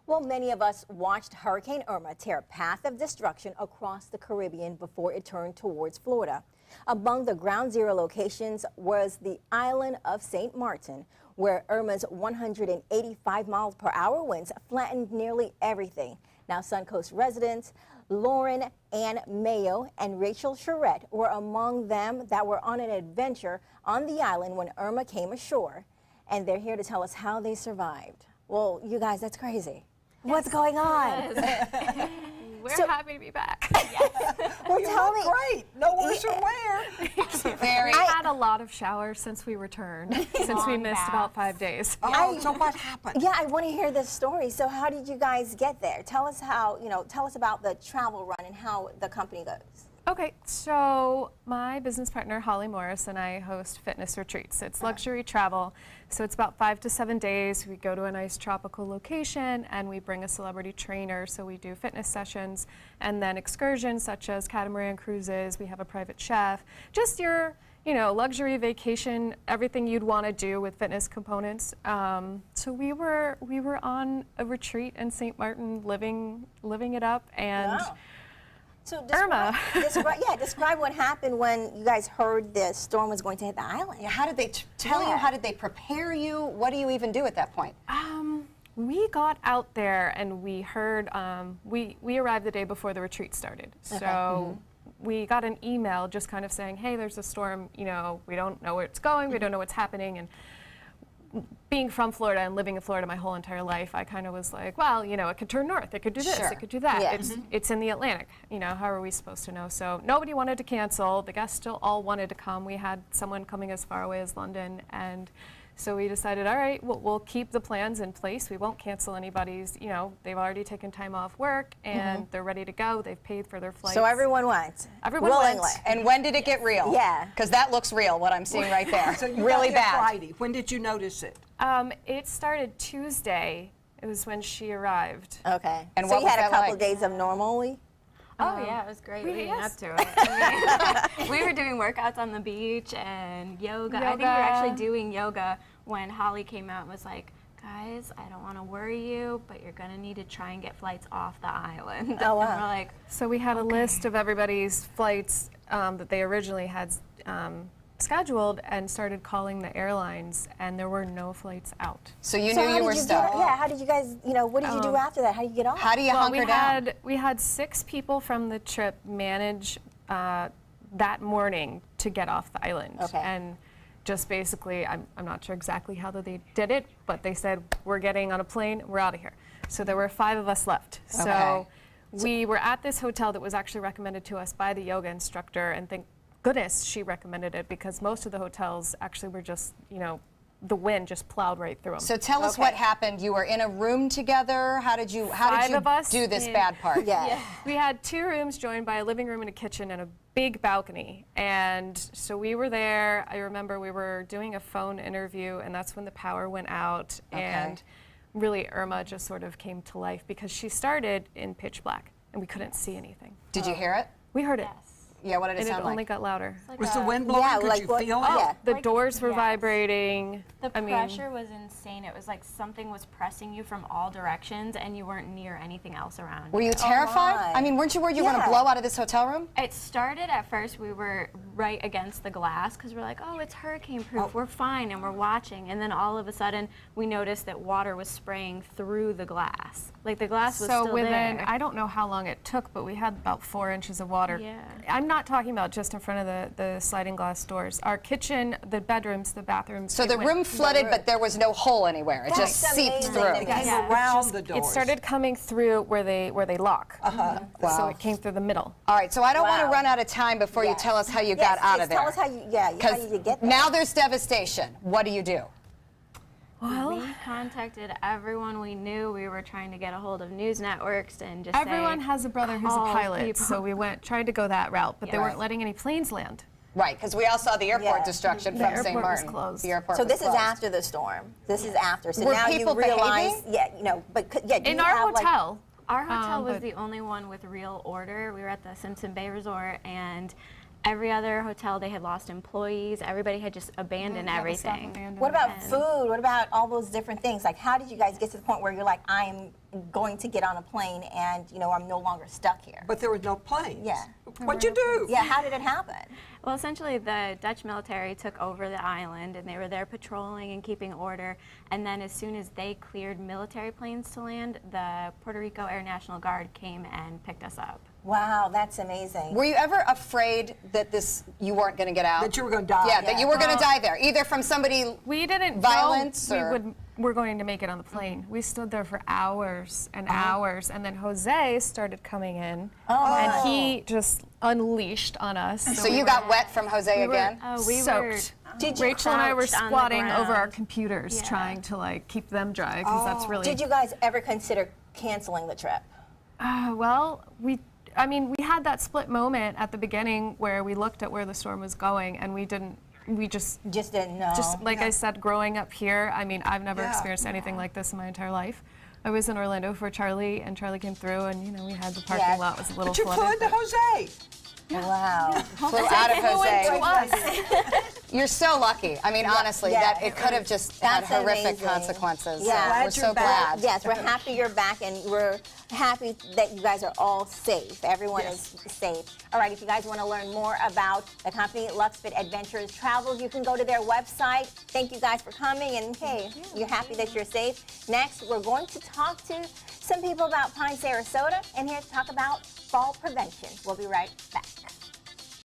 Well, many of us watched Hurricane Irma tear a path of destruction across the Caribbean before it turned towards Florida. Among the ground zero locations was the island of St. Martin, where Irma's 185 miles per hour winds flattened nearly everything. Now, Suncoast residents Lauren Ann Mayo and Rachel Charette were among them that were on an adventure on the island when Irma came ashore. And they're here to tell us how they survived. Well, you guys, that's crazy. What's going on? We're happy to be back. Well, tell me. Great. No worse from where. We had a lot of showers since we returned, since we missed about 5 days. Oh, so what happened? Yeah, I want to hear this story. So how did you guys get there? Tell us how, tell us about the travel run and how the company goes. Okay, so my business partner, Holly Morris, and I host fitness retreats. It's luxury travel, so it's about 5 to 7 days. We go to a nice tropical location, and we bring a celebrity trainer, so we do fitness sessions, and then excursions such as catamaran cruises. We have a private chef, just your luxury vacation, everything you'd want to do with fitness components. So we were on a retreat in St. Martin, living it up, and Wow. So Irma. describe what happened when you guys heard the storm was going to hit the island. Yeah, how did they tell you? How did they prepare you? What do you even do at that point? We got out there and we heard, we arrived the day before the retreat started. So we got an email just kind of saying, hey, there's a storm, we don't know where it's going, we don't know what's happening. And being from Florida and living in Florida my whole entire life, I kind of was like, well, it could turn north, it could do this, Sure. it could do that. Yeah. It's in the Atlantic, how are we supposed to know? So nobody wanted to cancel. The guests still all wanted to come. We had someone coming as far away as London, and so we decided, all right, we'll keep the plans in place. We won't cancel anybody's, they've already taken time off work and they're ready to go. They've paid for their flights. So everyone went. Everyone willingly. went. And when did it get real? Yeah. Because that looks real, what I'm seeing right there. So you really got there bad. Friday. When did you notice it? It started Tuesday. It was when she arrived. Okay. And so what you was had a that couple like? days of normally? Oh yeah, it was great leading up yes. to it. I mean, we were doing workouts on the beach and yoga. I think we were actually doing yoga when Holly came out and was like, guys, I don't want to worry you, but you're going to need to try and get flights off the island. Oh, wow. And we're like, So we had a list of everybody's flights that they originally had scheduled and started calling the airlines, and there were no flights out. So you So knew how you were did stuck. how did you guys, what did you do after that? How did you get off? How do you Well, hunker down? we had 6 people from the trip manage that morning to get off the island. Okay. And just basically, I'm not sure exactly how they did it, but they said, we're getting on a plane, we're out of here. So there were 5 of us left. Okay. So we were at this hotel that was actually recommended to us by the yoga instructor, and thank goodness she recommended it, because most of the hotels actually were just, the wind just plowed right through them. So tell us what happened. You were in a room together. How did you 5 of us do this in- bad part? Yeah. We had 2 rooms joined by a living room and a kitchen and a big balcony. And so we were there. I remember we were doing a phone interview, and that's when the power went out. Okay. And really Irma just sort of came to life because she started in pitch black and we couldn't see anything. Did you hear it? We heard it. Yeah, what did it And it sound only like? got louder. Was the wind blowing? Yeah, Could like you what- feel it? yeah. The Like, doors were yes. vibrating. the I mean, pressure was insane. It was like something was pressing you from all directions and you weren't near anything else around. Were you terrified? my. I mean, weren't you worried you were going Yeah. to blow out of this hotel room? It started at first, we were right against the glass because we're like, oh, it's hurricane proof, we're fine, and we're watching. And then all of a sudden, we noticed that water was spraying through the glass. Like the glass was so still within, there. I don't know how long it took, but we had about 4 inches of water. Yeah. I'm not talking about just in front of the sliding glass doors. Our kitchen, the bedrooms, the bathrooms. So it the went- room flooded, but there was no hole anywhere. It just That's seeped amazing through. that It came Yeah. around the doors. It started coming through where they lock. So Wow. it came through the middle. All right, so I don't want to Wow. run out of time before you Yes. tell us how you Yes, got out yes, of there. Tell us how how you get there. Now there's devastation. What do you do? We contacted everyone we knew. We were trying to get a hold of news networks and just Everyone say, has a brother who's a call pilot, people. so we tried to go that route, but they Yeah. weren't letting any planes land. Right, because we all saw the airport Yeah. destruction The from airport St. was Martin. closed. The airport So was this is closed. after the storm. This is after. So Were now you people realize, behaving? but do In you our have, like, Our hotel was but- the only one with real order. We were at the Simpson Bay Resort, and every other hotel, they had lost employees. Everybody had just abandoned Yeah, the staff everything. abandoned. What about food? What about all those different things? Like, how did you guys get to the point where you're like, I'm going to get on a plane and, you know, I'm no longer stuck here? But there was no planes. Yeah. What'd you do? Yeah, how did it happen? Well, essentially, the Dutch military took over the island, and they were there patrolling and keeping order. And then as soon as they cleared military planes to land, the Puerto Rico Air National Guard came and picked us up. Wow, that's amazing. Were you ever afraid that you weren't going to get out? That you were going to die. Yeah, that you were going to die there, either from somebody We didn't violence know or... we were going to make it on the plane. We stood there for hours and hours, and then Jose started coming in, and he just unleashed on us. So you got wet from Jose again? We soaked. Did you Rachel and I were crouched on the squatting over our ground. computers, Yeah. trying to like keep them dry, because that's really. Did you guys ever consider canceling the trip? Well, we had that split moment at the beginning where we looked at where the storm was going, and we just Didn't know. like I said, growing up here, I mean, I've never Yeah. experienced anything like this in my entire life. I was in Orlando for Charlie, and Charlie came through, and you know, we had the parking lot was a little But you flew flooded. into Jose. Wow. Flew out of Jose. to us. You're so lucky. I mean, honestly, yeah. that it could have just had That's horrific amazing. consequences. Yeah. So Glad we're so you're back. glad. Yes, we're happy you're back, and we're happy that you guys are all safe. Everyone is safe. All right, if you guys want to learn more about the company LuxFit Adventures Travels, you can go to their website. Thank you guys for coming, and hey, you're happy that you're safe. Next, we're going to talk to some people about Pine, Sarasota, and here to talk about fall prevention. We'll be right back.